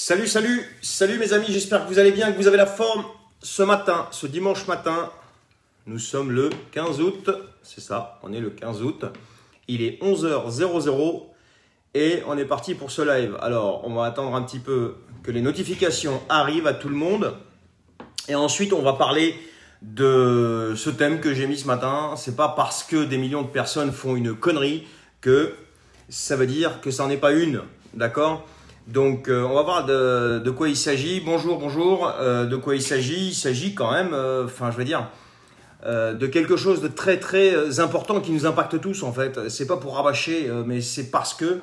Salut mes amis, j'espère que vous allez bien, que vous avez la forme. Ce matin, ce dimanche matin, nous sommes le 15 août, c'est ça, on est le 15 août. Il est 11h00 et on est parti pour ce live. Alors, on va attendre un petit peu que les notifications arrivent à tout le monde. Et ensuite, on va parler de ce thème que j'ai mis ce matin. C'est pas parce que des millions de personnes font une connerie que ça veut dire que ça n'en est pas une, d'accord ? Donc, on va voir de quoi il s'agit. Bonjour. De quoi il s'agit ? Il s'agit quand même, de quelque chose de très très important qui nous impacte tous en fait. C'est pas pour rabâcher, mais c'est parce que,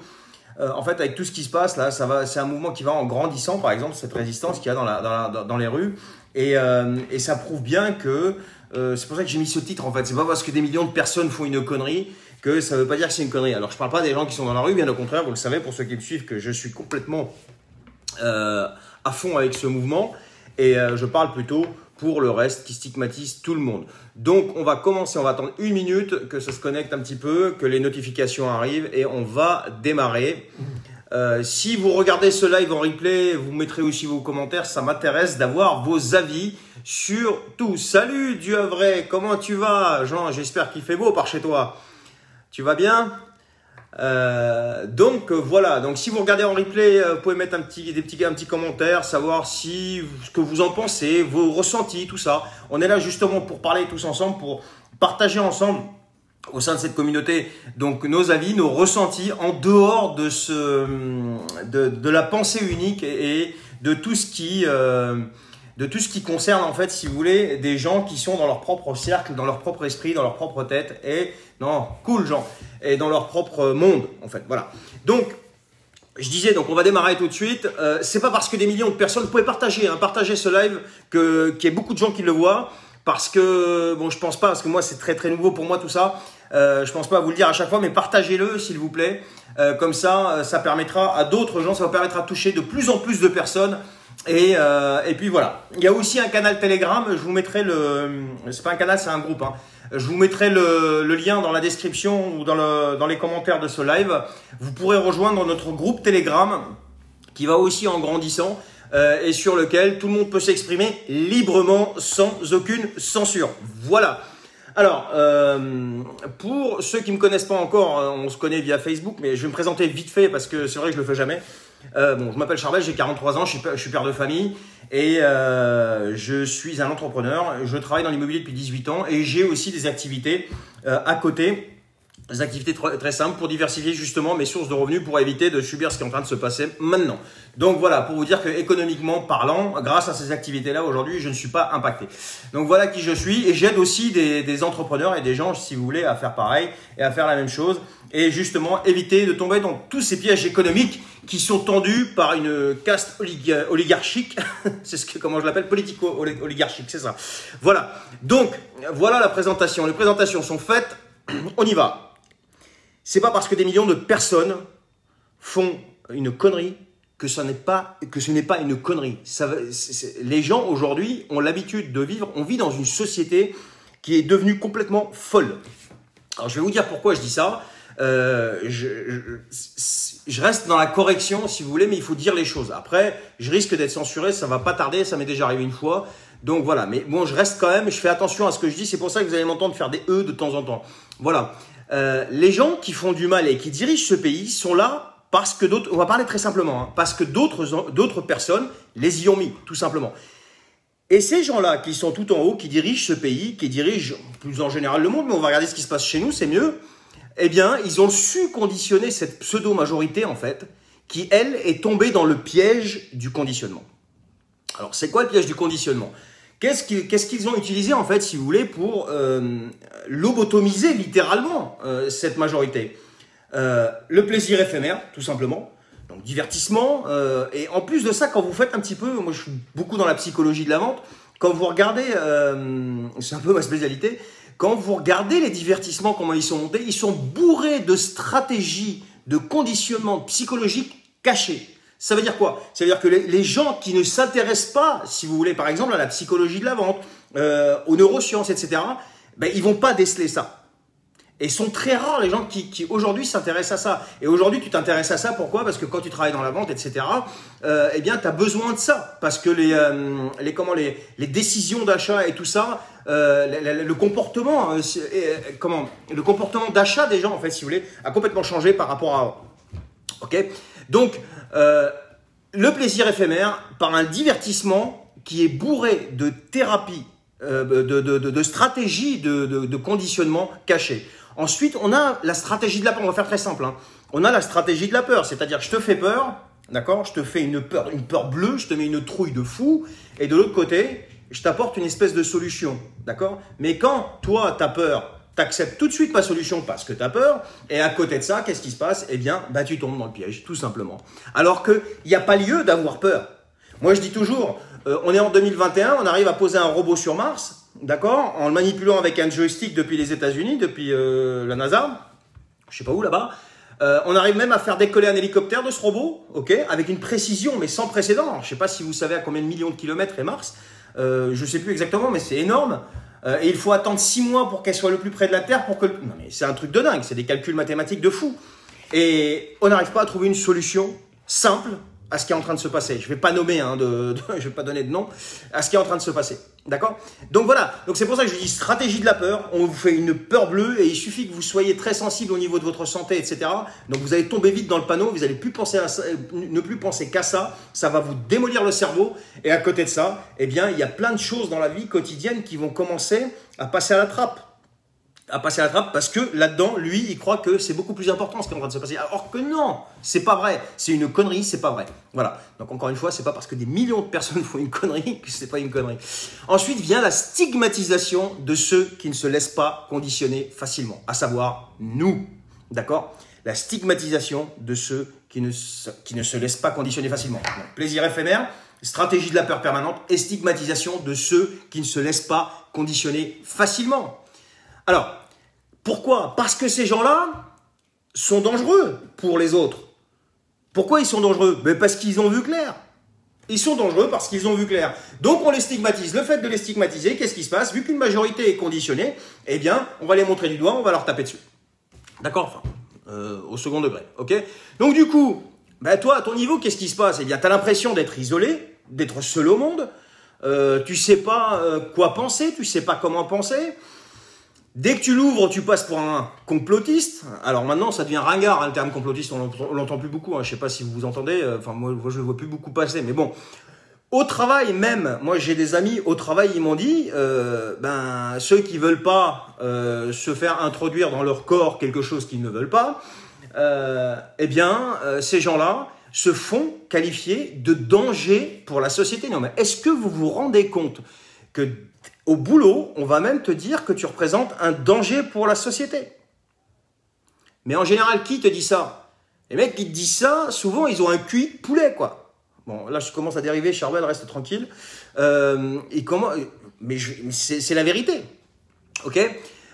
en fait, avec tout ce qui se passe là, c'est un mouvement qui va en grandissant. Par exemple, cette résistance qu'il y a dans les rues, et ça prouve bien que c'est pour ça que j'ai mis ce titre en fait. C'est pas parce que des millions de personnes font une connerie que ça ne veut pas dire que c'est une connerie. Alors, je ne parle pas des gens qui sont dans la rue, bien au contraire, vous le savez, pour ceux qui me suivent, que je suis complètement à fond avec ce mouvement. Et je parle plutôt pour le reste qui stigmatise tout le monde. Donc, on va commencer, on va attendre une minute, que ça se connecte un petit peu, que les notifications arrivent et on va démarrer. Si vous regardez ce live en replay, vous mettrez aussi vos commentaires. Ça m'intéresse d'avoir vos avis sur tout. Salut Dieu vrai, comment tu vas Jean, j'espère qu'il fait beau par chez toi. Tu vas bien? Donc voilà, donc si vous regardez en replay, vous pouvez mettre un petit commentaire, savoir ce que vous en pensez, vos ressentis, tout ça. On est là justement pour parler tous ensemble, pour partager ensemble au sein de cette communauté, donc nos avis, nos ressentis en dehors de la pensée unique et de tout ce qui concerne en fait, si vous voulez, des gens qui sont dans leur propre cercle, dans leur propre esprit, dans leur propre tête et et dans leur propre monde en fait. Voilà. Donc je disais, donc on va démarrer tout de suite. C'est pas parce que des millions de personnes, vous pouvez partager ce live qu'il y ait beaucoup de gens qui le voient. Parce que, bon, je pense pas, parce que moi c'est très très nouveau pour moi tout ça. Je pense pas à vous le dire à chaque fois, mais partagez-le s'il vous plaît. Comme ça, ça permettra à d'autres gens, ça vous permettra de toucher de plus en plus de personnes. Et puis voilà. Il y a aussi un canal Telegram. Je vous mettrai c'est pas un canal, c'est un groupe. Hein. Je vous mettrai le lien dans la description ou dans les commentaires de ce live. Vous pourrez rejoindre notre groupe Telegram qui va aussi en grandissant. Et sur lequel tout le monde peut s'exprimer librement sans aucune censure. Voilà. Alors, pour ceux qui ne me connaissent pas encore, on se connaît via Facebook, mais je vais me présenter vite fait parce que c'est vrai que je le fais jamais. Je m'appelle Charbel, j'ai 43 ans, je suis père de famille et je suis un entrepreneur. Je travaille dans l'immobilier depuis 18 ans et j'ai aussi des activités à côté. Des activités très simples pour diversifier justement mes sources de revenus pour éviter de subir ce qui est en train de se passer maintenant. Donc voilà, pour vous dire que économiquement parlant, grâce à ces activités-là, aujourd'hui, je ne suis pas impacté. Donc voilà qui je suis et j'aide aussi des entrepreneurs et des gens, si vous voulez, à faire pareil et à faire la même chose et justement éviter de tomber dans tous ces pièges économiques qui sont tendus par une caste oligarchique. C'est comment je l'appelle, politico-oligarchique, c'est ça. Voilà. Donc voilà la présentation. Les présentations sont faites. On y va. C'est pas parce que des millions de personnes font une connerie que ce n'est pas une connerie. Les gens aujourd'hui ont l'habitude de vivre, on vit dans une société qui est devenue complètement folle. Alors je vais vous dire pourquoi je dis ça. Je reste dans la correction si vous voulez, mais il faut dire les choses. Après, je risque d'être censuré, ça va pas tarder, ça m'est déjà arrivé une fois. Donc voilà, mais bon, je reste quand même, je fais attention à ce que je dis, c'est pour ça que vous allez m'entendre faire des de temps en temps. Voilà. Les gens qui font du mal et qui dirigent ce pays sont là parce que d'autres, on va parler très simplement, hein, parce que d'autres personnes les y ont mis, tout simplement. Et ces gens-là qui sont tout en haut, qui dirigent ce pays, qui dirigent plus en général le monde, mais on va regarder ce qui se passe chez nous, c'est mieux, eh bien, ils ont su conditionner cette pseudo-majorité, en fait, qui, elle, est tombée dans le piège du conditionnement. Alors, c'est quoi le piège du conditionnement ? Qu'est-ce qu'ils ont utilisé, en fait, si vous voulez, pour lobotomiser littéralement cette majorité ? Le plaisir éphémère, tout simplement. Donc, divertissement. Et en plus de ça, quand vous faites un petit peu, moi je suis beaucoup dans la psychologie de la vente, quand vous regardez, c'est un peu ma spécialité, quand vous regardez les divertissements, comment ils sont montés, ils sont bourrés de stratégies de conditionnement psychologique cachées. Ça veut dire quoi? Ça veut dire que les gens qui ne s'intéressent pas, si vous voulez, par exemple, à la psychologie de la vente, aux neurosciences, etc., ben, ils vont pas déceler ça. Et ils sont très rares les gens qui aujourd'hui s'intéressent à ça. Et aujourd'hui, tu t'intéresses à ça, pourquoi? Parce que quand tu travailles dans la vente, etc., eh bien, tu as besoin de ça. Parce que les décisions d'achat et tout ça, le comportement, le comportement d'achat des gens, en fait, si vous voulez, a complètement changé par rapport à avant. Ok? Donc, le plaisir éphémère par un divertissement qui est bourré de thérapie, de stratégies de conditionnement cachées. Ensuite, on a la stratégie de la peur. On va faire très simple. Hein. On a la stratégie de la peur, c'est-à-dire je te fais peur, d'accord? Je te fais une peur bleue, je te mets une trouille de fou, et de l'autre côté, je t'apporte une espèce de solution, d'accord? Mais quand toi, tu as peur, tu acceptes tout de suite ma solution parce que tu as peur, et à côté de ça, qu'est-ce qui se passe? Eh bien, bah, tu tombes dans le piège, tout simplement. Alors qu'il n'y a pas lieu d'avoir peur. Moi, je dis toujours, on est en 2021, on arrive à poser un robot sur Mars, d'accord, en le manipulant avec un joystick depuis les États-Unis, depuis la NASA, je sais pas où là-bas. On arrive même à faire décoller un hélicoptère de ce robot, ok, avec une précision mais sans précédent. Alors, je sais pas si vous savez à combien de millions de kilomètres est Mars. Je sais plus exactement, mais c'est énorme. Et il faut attendre 6 mois pour qu'elle soit le plus près de la Terre pour que. Non mais c'est un truc de dingue, c'est des calculs mathématiques de fou. Et on n'arrive pas à trouver une solution simple à ce qui est en train de se passer. Je ne vais pas nommer, hein, je vais pas donner de nom, à ce qui est en train de se passer. D'accord? Donc voilà, donc c'est pour ça que je dis stratégie de la peur. On vous fait une peur bleue et il suffit que vous soyez très sensible au niveau de votre santé, etc. Donc vous allez tomber vite dans le panneau, vous allez plus penser à ça, ne plus penser qu'à ça. Ça va vous démolir le cerveau. Et à côté de ça, eh bien, il y a plein de choses dans la vie quotidienne qui vont commencer à passer à la trappe. Parce que là-dedans, lui, il croit que c'est beaucoup plus important ce qui est en train de se passer. Alors que non, c'est pas vrai. C'est une connerie, c'est pas vrai. Voilà. Donc encore une fois, c'est pas parce que des millions de personnes font une connerie que c'est pas une connerie. Ensuite vient la stigmatisation de ceux qui ne se laissent pas conditionner facilement, à savoir nous. D'accord? La stigmatisation de ceux qui ne se laissent pas conditionner facilement. Donc, plaisir éphémère, stratégie de la peur permanente et stigmatisation de ceux qui ne se laissent pas conditionner facilement. Alors, pourquoi? Parce que ces gens-là sont dangereux pour les autres. Pourquoi ils sont dangereux? Ben parce qu'ils ont vu clair. Ils sont dangereux parce qu'ils ont vu clair. Donc on les stigmatise. Le fait de les stigmatiser, qu'est-ce qui se passe? Vu qu'une majorité est conditionnée, eh bien, on va les montrer du doigt, on va leur taper dessus. D'accord? Enfin, au second degré. Ok? Donc du coup, ben toi, à ton niveau, qu'est-ce qui se passe? Eh bien, tu as l'impression d'être isolé, d'être seul au monde. Tu sais pas quoi penser, tu sais pas comment penser. Dès que tu l'ouvres, tu passes pour un complotiste. Alors maintenant, ça devient ringard, hein, le terme complotiste, on l'entend plus beaucoup. Hein. Je sais pas si vous vous entendez. Enfin, moi, je le vois plus beaucoup passer. Mais bon, au travail même, moi j'ai des amis au travail, ils m'ont dit, ceux qui veulent pas se faire introduire dans leur corps quelque chose qu'ils ne veulent pas, ces gens-là se font qualifier de danger pour la société. Non, mais est-ce que vous vous rendez compte que au boulot, on va même te dire que tu représentes un danger pour la société? Mais en général, qui te dit ça? Les mecs qui te disent ça, souvent, ils ont un QI de poulet, quoi. Bon, là, je commence à dériver, Charbel, reste tranquille. Mais c'est la vérité. Ok?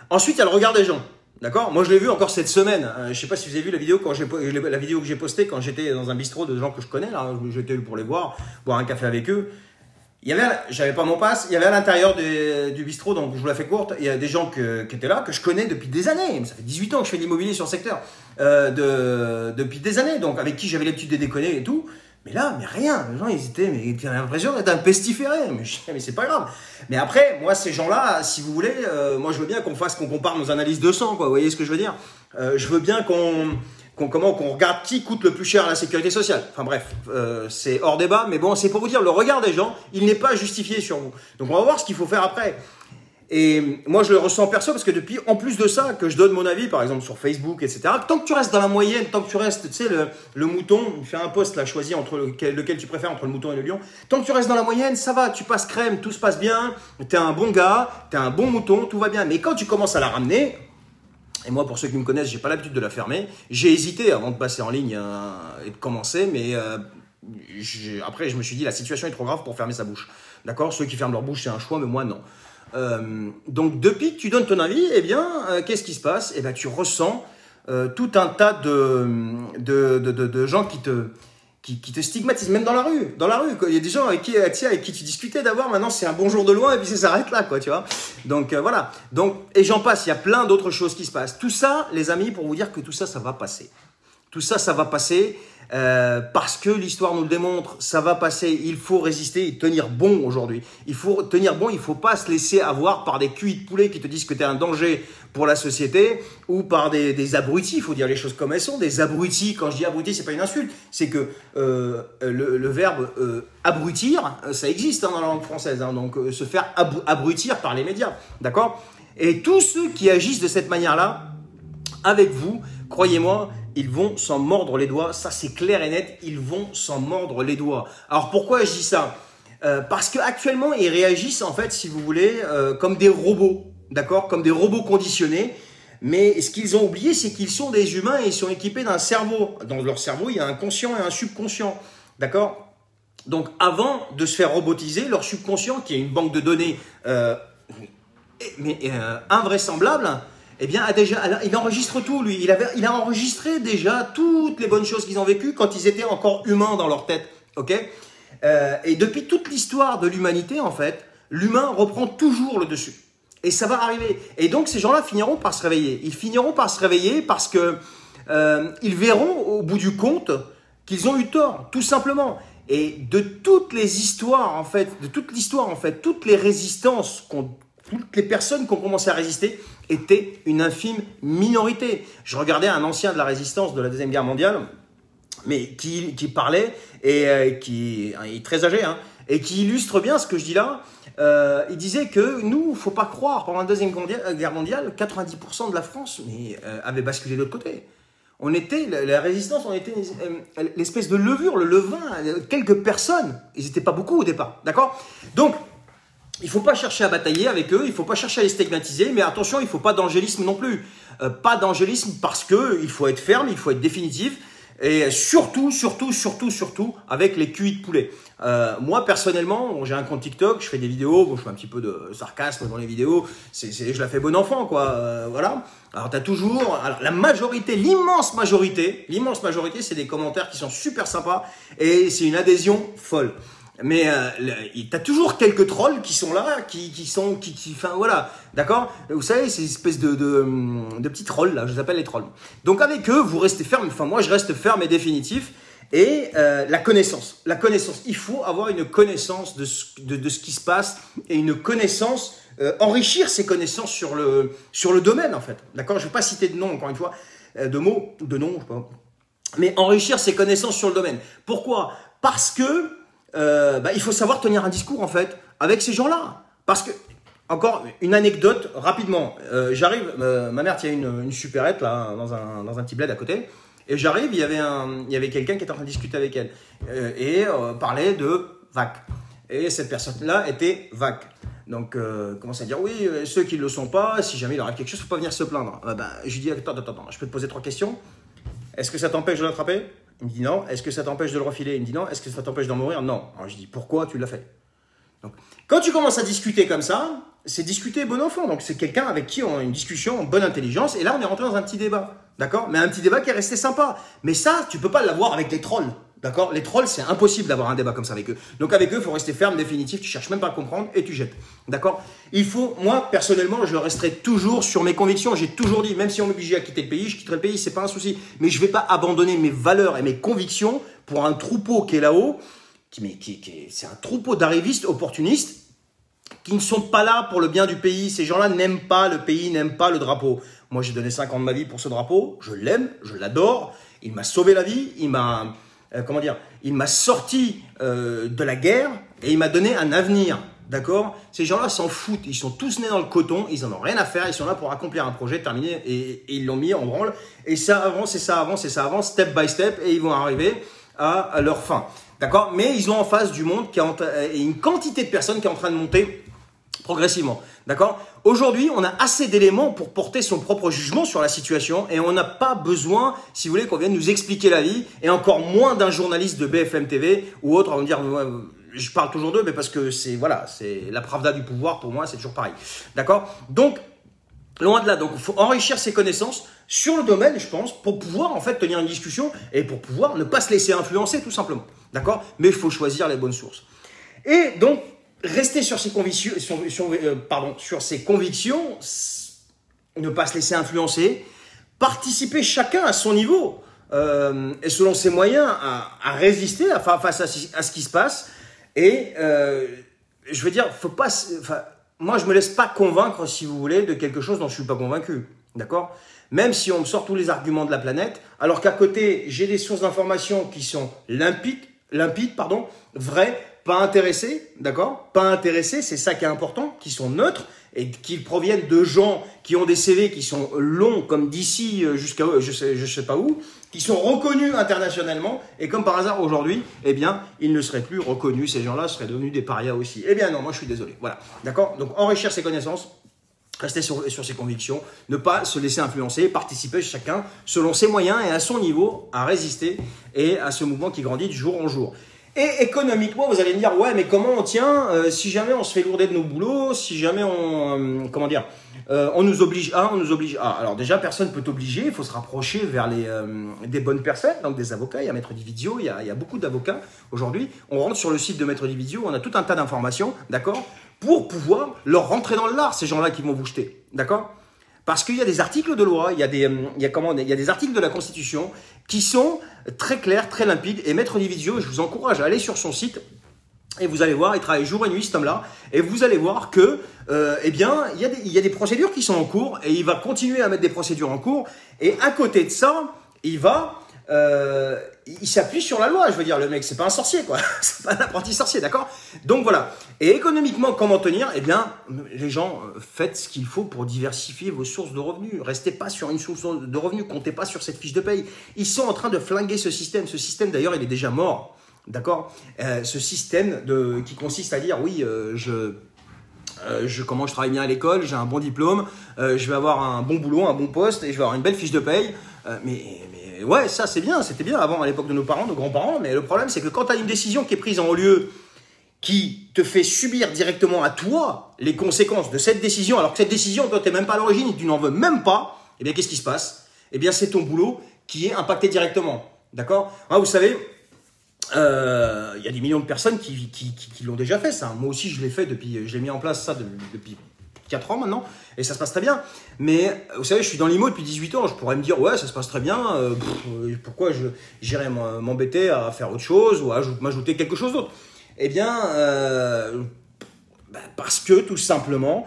Ensuite, il y a le regard des gens. D'accord? Moi, je l'ai vu encore cette semaine. Je ne sais pas si vous avez vu la vidéo, la vidéo que j'ai postée quand j'étais dans un bistrot de gens que je connais. Là, j'étais pour les voir, boire un café avec eux. J'avais pas mon pass, il y avait à l'intérieur du bistrot, donc je vous la fais courte, il y a des gens qui étaient là, que je connais depuis des années. Ça fait 18 ans que je fais de l'immobilier sur le secteur, depuis des années, donc avec qui j'avais l'habitude de déconner et tout. Mais là, mais rien, les gens ils étaient, mais tu as l'impression d'être un pestiféré, mais c'est pas grave. Mais après, moi ces gens-là, si vous voulez, moi je veux bien qu'on compare nos analyses de sang, quoi, vous voyez ce que je veux dire? Je veux bien qu'on regarde qui coûte le plus cher à la sécurité sociale. Enfin bref, c'est hors débat, mais bon, c'est pour vous dire, le regard des gens, il n'est pas justifié sur vous. Donc on va voir ce qu'il faut faire après. Et moi, je le ressens perso parce que depuis, en plus de ça, que je donne mon avis, par exemple sur Facebook, etc., tant que tu restes dans la moyenne, tant que tu restes, tu sais, le mouton, il fait un post là, choisis entre lequel tu préfères, entre le mouton et le lion, tant que tu restes dans la moyenne, ça va, tu passes crème, tout se passe bien, t'es un bon gars, t'es un bon mouton, tout va bien. Mais quand tu commences à la ramener, et moi, pour ceux qui me connaissent, j'ai pas l'habitude de la fermer. J'ai hésité avant de passer en ligne et de commencer, mais après, je me suis dit, la situation est trop grave pour fermer sa bouche. D'accord? Ceux qui ferment leur bouche, c'est un choix, mais moi, non. Donc, depuis que tu donnes ton avis, eh bien, qu'est-ce qui se passe? Eh bien, tu ressens tout un tas de gens qui qui te stigmatisent, même dans la rue. Dans la rue, quoi. Il y a des gens avec qui tu discutais d'abord, maintenant c'est un bonjour de loin et puis ça s'arrête là, quoi, tu vois. Donc voilà. Donc, et j'en passe, il y a plein d'autres choses qui se passent. Tout ça, les amis, pour vous dire que tout ça, ça va passer. Tout ça, ça va passer parce que l'histoire nous le démontre, ça va passer. Il faut résister et tenir bon aujourd'hui. Il faut tenir bon, il ne faut pas se laisser avoir par des cuits de poulet qui te disent que tu es un danger pour la société ou par des abrutis, il faut dire les choses comme elles sont. Des abrutis, quand je dis abrutis, ce n'est pas une insulte, c'est que le verbe abrutir, ça existe dans la langue française, hein, donc se faire abrutir par les médias, d'accord? Et tous ceux qui agissent de cette manière-là, avec vous, croyez-moi, ils vont s'en mordre les doigts. Ça, c'est clair et net. Ils vont s'en mordre les doigts. Alors, pourquoi je dis ça? Parce qu'actuellement, ils réagissent, en fait, si vous voulez, comme des robots. D'accord? Comme des robots conditionnés. Mais ce qu'ils ont oublié, c'est qu'ils sont des humains et ils sont équipés d'un cerveau. Dans leur cerveau, il y a un conscient et un subconscient. D'accord? Donc, avant de se faire robotiser, leur subconscient, qui est une banque de données invraisemblable, eh bien, il enregistre tout, lui. Il a enregistré déjà toutes les bonnes choses qu'ils ont vécues quand ils étaient encore humains dans leur tête. Ok? Et depuis toute l'histoire de l'humanité, en fait, l'humain reprend toujours le dessus. Et ça va arriver. Et donc, ces gens-là finiront par se réveiller. Ils finiront par se réveiller parce que ils verront au bout du compte qu'ils ont eu tort, tout simplement. Et de toutes les histoires, en fait, toutes les résistances toutes les personnes qui ont commencé à résister étaient une infime minorité. Je regardais un ancien de la résistance de la Deuxième Guerre mondiale, mais qui parlait, et qui est très âgé, hein, et qui illustre bien ce que je dis là. Il disait que nous, il ne faut pas croire, pendant la Deuxième Guerre mondiale, 90% de la France avait basculé de l'autre côté. On était, la résistance, on était l'espèce de levure, le levain, quelques personnes. Ils n'étaient pas beaucoup au départ, d'accord? Donc, il ne faut pas chercher à batailler avec eux, il ne faut pas chercher à les stigmatiser, mais attention, il ne faut pas d'angélisme non plus. Pas d'angélisme parce qu'il faut être ferme, il faut être définitif, et surtout, avec les QI de poulet. Moi, personnellement, j'ai un compte TikTok, je fais des vidéos, bon, je fais un petit peu de sarcasme dans les vidéos, je la fais bon enfant, quoi, voilà. Alors, tu as toujours, la majorité, l'immense majorité, c'est des commentaires qui sont super sympas, et c'est une adhésion folle. Mais t'as toujours quelques trolls qui sont là, enfin voilà, d'accord? Vous savez, ces espèces de petits trolls là, je les appelle les trolls. Donc avec eux, vous restez ferme. Enfin moi, je reste ferme et définitif. Et la connaissance, il faut avoir une connaissance de ce qui se passe et une connaissance, enrichir ses connaissances sur le domaine en fait, d'accord? Je ne vais pas citer de nom encore une fois, de noms, je sais pas, mais enrichir ses connaissances sur le domaine. Pourquoi? Parce que il faut savoir tenir un discours en fait avec ces gens-là. Parce que, encore une anecdote rapidement, j'arrive, ma mère tient une supérette là dans un petit bled à côté, et j'arrive, il y avait quelqu'un qui était en train de discuter avec elle et parlait de VAC. Et cette personne-là était VAC. Donc commence à dire oui, ceux qui ne le sont pas, si jamais il leur arrive quelque chose, il ne faut pas venir se plaindre. Je lui dis attends, je peux te poser 3 questions. Est-ce que ça t'empêche de l'attraper? Il me dit non. Est-ce que ça t'empêche de le refiler? Il me dit non. Est-ce que ça t'empêche d'en mourir? Non. Alors je dis pourquoi tu l'as fait? Donc, quand tu commences à discuter comme ça, c'est discuter bon enfant. Donc c'est quelqu'un avec qui on a une discussion en bonne intelligence. Et là, on est rentré dans un petit débat. D'accord? Mais un petit débat qui est resté sympa. Mais ça, tu peux pas l'avoir avec les trolls. D'accord? Les trolls, c'est impossible d'avoir un débat comme ça avec eux. Donc avec eux, il faut rester ferme, définitif. Tu cherches même pas à comprendre et tu jettes. D'accord? Moi, personnellement, je resterai toujours sur mes convictions. J'ai toujours dit, même si on m'obligeait à quitter le pays, je quitterai le pays, c'est pas un souci. Mais je vais pas abandonner mes valeurs et mes convictions pour un troupeau qui est là-haut. C'est un troupeau d'arrivistes opportunistes qui ne sont pas là pour le bien du pays. Ces gens-là n'aiment pas le pays, n'aiment pas le drapeau. Moi, j'ai donné 5 ans de ma vie pour ce drapeau. Je l'aime, je l'adore. Il m'a sauvé la vie. Il m'a sorti de la guerre et il m'a donné un avenir. D'accord? Ces gens-là s'en foutent. Ils sont tous nés dans le coton. Ils en ont rien à faire. Ils sont là pour accomplir un projet terminé et ils l'ont mis en branle. Et ça avance, step by step, et ils vont arriver à leur fin. D'accord? Mais ils ont en face du monde et une quantité de personnes qui est en train de monter progressivement. D'accord? Aujourd'hui, on a assez d'éléments pour porter son propre jugement sur la situation et on n'a pas besoin, si vous voulez, qu'on vienne nous expliquer la vie, et encore moins d'un journaliste de BFM TV ou autre. On va me dire, je parle toujours d'eux, mais parce que c'est la pravda du pouvoir, pour moi, c'est toujours pareil. D'accord? Donc, Loin de là. Donc, il faut enrichir ses connaissances sur le domaine, je pense, pour pouvoir en fait tenir une discussion et pour pouvoir ne pas se laisser influencer, tout simplement. D'accord? Mais il faut choisir les bonnes sources. Et donc, rester sur ses convictions, sur ses convictions, ne pas se laisser influencer, participer chacun à son niveau et selon ses moyens à résister face à ce qui se passe. Et je veux dire, faut pas, moi, je me laisse pas convaincre, si vous voulez, de quelque chose dont je suis pas convaincu. D'accord? Même si on me sort tous les arguments de la planète, alors qu'à côté, j'ai des sources d'informations qui sont limpides, vraies, pas intéressées, d'accord? Pas intéressées, c'est ça qui est important, qui sont neutres et qui proviennent de gens qui ont des CV qui sont longs, comme d'ici jusqu'à je sais pas où, qui sont reconnus internationalement, et comme par hasard aujourd'hui, eh bien, ils ne seraient plus reconnus, ces gens-là seraient devenus des parias aussi. Eh bien non, moi je suis désolé, voilà, d'accord? Donc enrichir ses connaissances, rester sur ses convictions, ne pas se laisser influencer, participer chacun selon ses moyens et à son niveau à résister et à ce mouvement qui grandit de jour en jour. Et économiquement, vous allez me dire, ouais, mais comment on tient si jamais on se fait lourder de nos boulots, si jamais on, on nous oblige à, on nous oblige à. Alors déjà, personne ne peut t'obliger, il faut se rapprocher vers des bonnes personnes, donc des avocats. Il y a Maître Dividio, il y a beaucoup d'avocats aujourd'hui. On rentre sur le site de Maître Dividio, on a tout un tas d'informations, d'accord, pour pouvoir leur rentrer dans le lard, ces gens-là qui vont vous jeter, d'accord? Parce qu'il y a des articles de loi, il y a des articles de la Constitution qui sont très clairs, très limpides. Et Maître Dividio, je vous encourage à aller sur son site et vous allez voir, il travaille jour et nuit, cet homme-là. Et vous allez voir que, eh bien, il y a des procédures qui sont en cours et il va continuer à mettre des procédures en cours. Et à côté de ça, il s'appuie sur la loi. Je veux dire, le mec, c'est pas un sorcier, quoi. C'est pas un apprenti sorcier, d'accord? Donc voilà. Et économiquement, comment tenir? Eh bien, les gens, faites ce qu'il faut pour diversifier vos sources de revenus. Restez pas sur une source de revenus, comptez pas sur cette fiche de paye. Ils sont en train de flinguer ce système. Ce système, d'ailleurs, il est déjà mort, d'accord? Ce système qui consiste à dire, oui, je travaille bien à l'école, j'ai un bon diplôme, je vais avoir un bon boulot, un bon poste et je vais avoir une belle fiche de paye. Mais ouais, ça c'est bien, c'était bien avant à l'époque de nos parents, nos grands-parents. Mais le problème, c'est que quand tu as une décision qui est prise en haut lieu, qui te fait subir directement à toi les conséquences de cette décision, alors que cette décision, toi, tu n'es même pas à l'origine et tu n'en veux même pas, eh bien, qu'est-ce qui se passe? Eh bien, c'est ton boulot qui est impacté directement. D'accord? Vous savez, il y a des millions de personnes qui l'ont déjà fait, ça. Moi aussi, je l'ai fait je l'ai mis en place ça depuis 4 ans maintenant, et ça se passe très bien. Mais vous savez, je suis dans l'IMO depuis 18 ans, je pourrais me dire, ouais, ça se passe très bien, pourquoi j'irais m'embêter à faire autre chose ou à m'ajouter quelque chose d'autre? Eh bien, parce que tout simplement,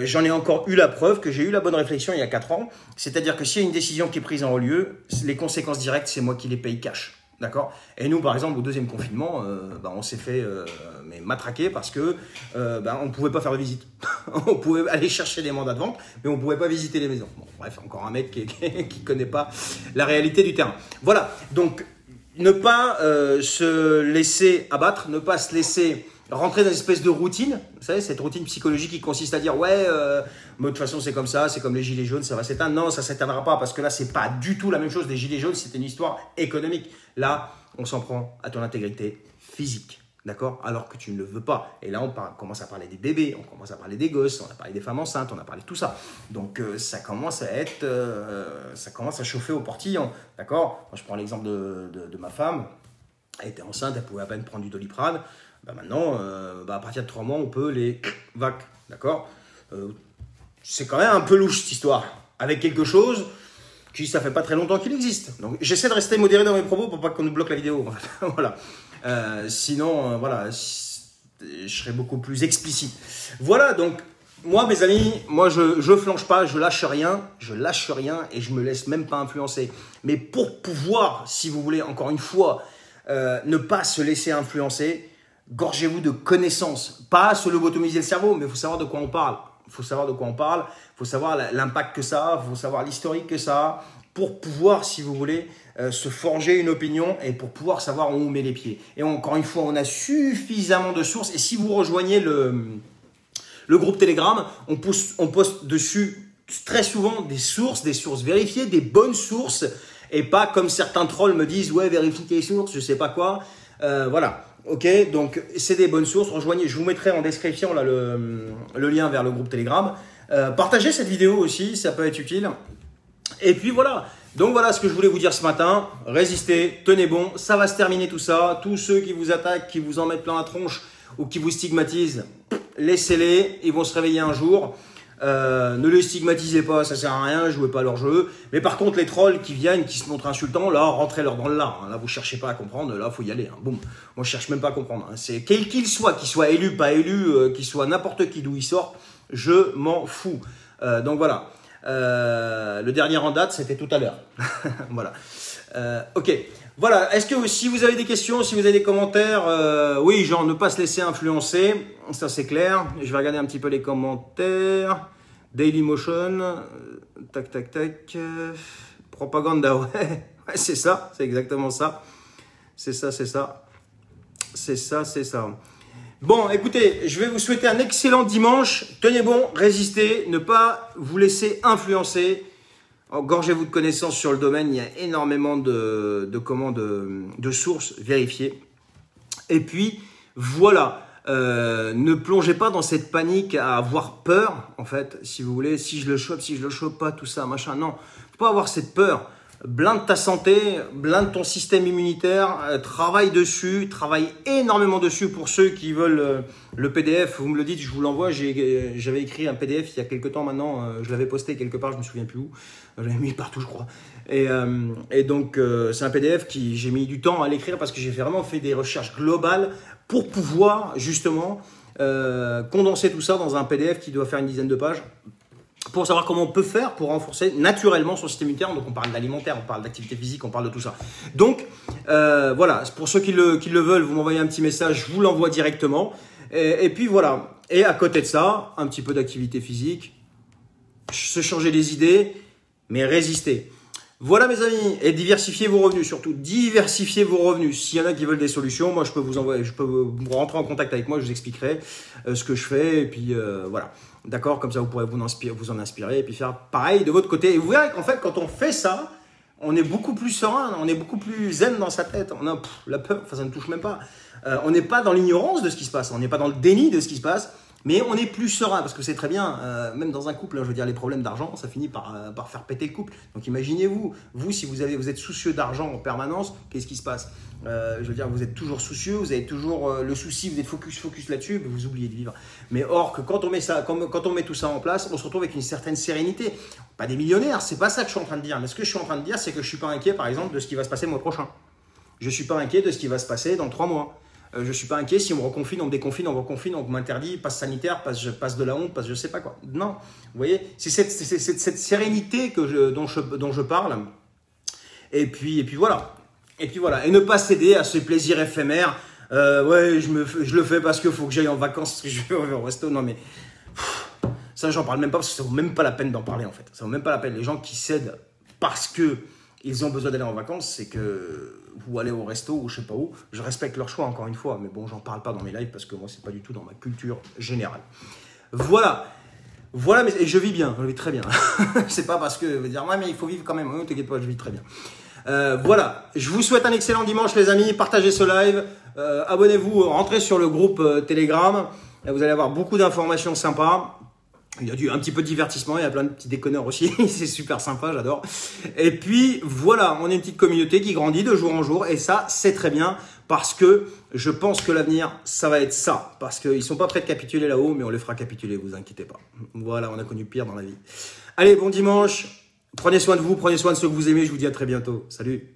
j'en ai encore eu la preuve que j'ai eu la bonne réflexion il y a 4 ans. C'est-à-dire que s'il y a une décision qui est prise en haut lieu, les conséquences directes, c'est moi qui les paye cash. D'accord? Et nous, par exemple, au deuxième confinement, on s'est fait matraquer parce que on ne pouvait pas faire de visite. On pouvait aller chercher des mandats de vente, mais on ne pouvait pas visiter les maisons. Bon, bref, encore un mec qui connaît pas la réalité du terrain. Voilà, donc ne pas se laisser abattre, ne pas se laisser rentrer dans une espèce de routine. Vous savez, cette routine psychologique qui consiste à dire « Ouais, de toute façon, c'est comme ça, c'est comme les gilets jaunes, ça va s'éteindre. » Non, ça ne s'éteindra pas parce que là, c'est pas du tout la même chose. Les gilets jaunes, c'était une histoire économique. Là, on s'en prend à ton intégrité physique. D'accord? Alors que tu ne le veux pas. Et là, on commence à parler des bébés, on commence à parler des gosses, on a parlé des femmes enceintes, on a parlé de tout ça. Donc, ça commence à chauffer au portillon. D'accord? Moi, je prends l'exemple de ma femme. Elle était enceinte, elle pouvait à peine prendre du Doliprane. Maintenant, à partir de 3 mois, on peut les vac. D'accord? C'est quand même un peu louche cette histoire. Avec quelque chose qui, ça fait pas très longtemps qu'il existe. Donc, j'essaie de rester modéré dans mes propos pour pas qu'on nous bloque la vidéo. Voilà. Sinon, voilà, je serais beaucoup plus explicite. Voilà, donc, moi, mes amis, moi, je flanche pas, je lâche rien et je me laisse même pas influencer. Mais pour pouvoir, si vous voulez, encore une fois, ne pas se laisser influencer, gorgez-vous de connaissances. Pas se lobotomiser le cerveau, mais il faut savoir de quoi on parle. Il faut savoir de quoi on parle, il faut savoir l'impact que ça a, il faut savoir l'historique que ça a, pour pouvoir, si vous voulez, se forger une opinion et pour pouvoir savoir où on met les pieds. Et encore une fois, on a suffisamment de sources. Et si vous rejoignez le groupe Telegram, on poste dessus très souvent des sources vérifiées, des bonnes sources, et pas comme certains trolls me disent « Ouais, vérifie tes sources, je sais pas quoi ». Voilà. Ok, donc c'est des bonnes sources. Rejoignez, je vous mettrai en description là, le lien vers le groupe Telegram. Partagez cette vidéo aussi, ça peut être utile. Et puis voilà. Donc voilà ce que je voulais vous dire ce matin. Résistez, tenez bon, ça va se terminer tout ça. Tous ceux qui vous attaquent, qui vous en mettent plein la tronche ou qui vous stigmatisent, laissez-les, ils vont se réveiller un jour. Ne les stigmatisez pas, ça sert à rien, jouez pas à leur jeu. Mais par contre, les trolls qui viennent, qui se montrent insultants, là, rentrez-leur dans le lard. Là, vous cherchez pas à comprendre, là, faut y aller. Boum. Moi, je cherche même pas à comprendre. C'est quel qu'il soit élu, pas élu, qu'il soit n'importe qui d'où il sort, je m'en fous. Donc voilà. Le dernier en date, c'était tout à l'heure. Voilà. Ok. Voilà. Est-ce que si vous avez des questions, si vous avez des commentaires, oui, genre ne pas se laisser influencer, ça c'est clair. Je vais regarder un petit peu les commentaires. Dailymotion, tac, tac, tac. Propaganda, ouais, ouais, c'est ça, c'est exactement ça. C'est ça, c'est ça. C'est ça, c'est ça. Bon, écoutez, je vais vous souhaiter un excellent dimanche. Tenez bon, résistez, ne pas vous laisser influencer. Engorgez-vous de connaissances sur le domaine. Il y a énormément de sources vérifiées. Et puis, voilà. Ne plongez pas dans cette panique à avoir peur, en fait, si vous voulez. Si je le chope pas, tout ça, machin. Non, faut pas avoir cette peur. Blinde ta santé, blinde ton système immunitaire, travaille dessus, travaille énormément dessus pour ceux qui veulent le PDF. Vous me le dites, je vous l'envoie. J'avais écrit un PDF il y a quelques temps maintenant, je l'avais posté quelque part, je me souviens plus où. Je l'avais mis partout, je crois. Et donc, c'est un PDF qui j'ai mis du temps à l'écrire parce que j'ai vraiment fait des recherches globales pour pouvoir justement condenser tout ça dans un PDF qui doit faire une dizaine de pages. Pour savoir comment on peut faire pour renforcer naturellement son système immunitaire. Donc on parle d'alimentaire, on parle d'activité physique, on parle de tout ça. Donc voilà, pour ceux qui le veulent, vous m'envoyez un petit message, je vous l'envoie directement. Et puis voilà. Et à côté de ça, un petit peu d'activité physique, se changer les idées, mais résister. Voilà mes amis, et diversifiez vos revenus, surtout diversifiez vos revenus. S'il y en a qui veulent des solutions, moi je peux vous envoyer, je peux vous rentrer en contact avec moi, je vous expliquerai ce que je fais, et puis voilà. D'accord, comme ça vous pourrez vous en inspirer, et puis faire pareil de votre côté. Et vous verrez qu'en fait, quand on fait ça, on est beaucoup plus serein, on est beaucoup plus zen dans sa tête. On a la peur, enfin ça ne touche même pas. On n'est pas dans l'ignorance de ce qui se passe, on n'est pas dans le déni de ce qui se passe. Mais on est plus serein, parce que c'est très bien, même dans un couple, hein, je veux dire, les problèmes d'argent, ça finit par faire péter le couple. Donc imaginez-vous, si vous êtes soucieux d'argent en permanence, qu'est-ce qui se passe? Je veux dire, vous êtes toujours soucieux, vous avez toujours le souci, vous êtes focus là-dessus, vous oubliez de vivre. Mais or que quand on met ça, quand on met tout ça en place, on se retrouve avec une certaine sérénité. Pas des millionnaires, c'est pas ça que je suis en train de dire. Mais ce que je suis en train de dire, c'est que je suis pas inquiet, par exemple, de ce qui va se passer le mois prochain. Je suis pas inquiet de ce qui va se passer dans 3 mois. Je ne suis pas inquiet si on me reconfine, on me déconfine, on me reconfine, on m'interdit, passe sanitaire, passe de la honte, passe je sais pas quoi. Non, vous voyez, c'est cette sérénité dont je parle. Et puis voilà. Et puis voilà. Et ne pas céder à ce plaisir éphémère. Ouais, je le fais parce qu'il faut que j'aille en vacances, parce que je vais au resto. Non mais ça, j'en parle même pas parce que ça vaut même pas la peine d'en parler en fait. Ça vaut même pas la peine. Les gens qui cèdent parce que ils ont besoin d'aller en vacances, c'est que vous allez au resto ou je sais pas où. Je respecte leur choix encore une fois, mais bon, j'en parle pas dans mes lives parce que moi, c'est pas du tout dans ma culture générale. Voilà. Voilà, mais et je vis bien, je vis très bien. C'est pas parce que vous dire, ouais, mais il faut vivre quand même. Ne t'inquiète pas, je vis très bien. Voilà. Je vous souhaite un excellent dimanche, les amis. Partagez ce live. Abonnez-vous, rentrez sur le groupe Telegram. Vous allez avoir beaucoup d'informations sympas. Il y a un petit peu de divertissement, il y a plein de petits déconneurs aussi, c'est super sympa, j'adore. Et puis voilà, on est une petite communauté qui grandit de jour en jour et ça, c'est très bien parce que je pense que l'avenir, ça va être ça. Parce qu'ils ne sont pas prêts de capituler là-haut, mais on les fera capituler, vous inquiétez pas. Voilà, on a connu pire dans la vie. Allez, bon dimanche, prenez soin de vous, prenez soin de ceux que vous aimez, je vous dis à très bientôt. Salut!